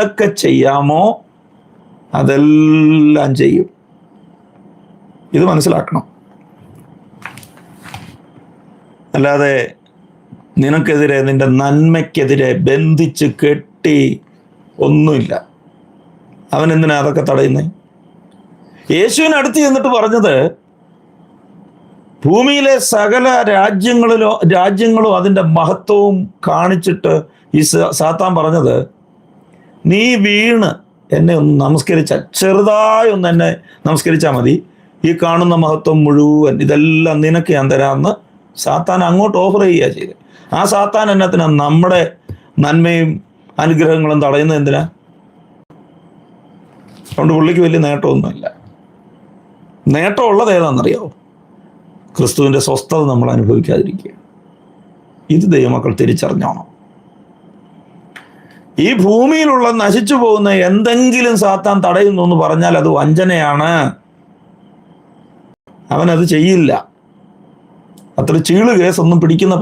ഒക്കെ ചെയ്യാമോ അതെല്ലാം ചെയ്യും. ഇത് മനസ്സിലാക്കണം. അല്ലാതെ നിനക്കെതിരെ, നിന്റെ നന്മയ്ക്കെതിരെ ബന്ധിച്ച് കെട്ടി ഒന്നുമില്ല. അവൻ എന്തിനാ അതൊക്കെ തടയുന്നത്? യേശുവിനടുത്ത് ചെന്നിട്ട് പറഞ്ഞത്, ഭൂമിയിലെ സകല രാജ്യങ്ങളും അതിൻ്റെ മഹത്വവും കാണിച്ചിട്ട് ഈ സാത്താൻ പറഞ്ഞത്, നീ വീണ് എന്നെ ഒന്ന് നമസ്കരിച്ചാൽ, ചെറുതായി ഒന്ന് എന്നെ നമസ്കരിച്ചാൽ മതി, ഈ കാണുന്ന മഹത്വം മുഴുവൻ ഇതെല്ലാം നിനക്ക് ഞാൻ തരാമെന്ന് സാത്താൻ അങ്ങോട്ട് ഓഫർ ചെയ്യുക ചെയ്ത്. ആ സാത്താൻ എന്നത്തിനാ നമ്മുടെ നന്മയും അനുഗ്രഹങ്ങളും തടയുന്നത്? എന്തിനാ? അതുകൊണ്ട് പുള്ളിക്ക് വലിയ നേട്ടമൊന്നുമില്ല. നേട്ടമുള്ളത് ഏതാണെന്നറിയാമോ? ക്രിസ്തുവിൻ്റെ സ്വസ്ഥത നമ്മൾ അനുഭവിക്കാതിരിക്കുക. ഇത് ദൈവമക്കൾ തിരിച്ചറിഞ്ഞോണം. ഈ ഭൂമിയിലുള്ള നശിച്ചു പോകുന്ന എന്തെങ്കിലും സാത്താൻ തടയുന്നു എന്ന് പറഞ്ഞാൽ അത് വഞ്ചനയാണ്. അവനത് ചെയ്യില്ല. അത്ര ചീള് കേസൊന്നും പിടിക്കുന്ന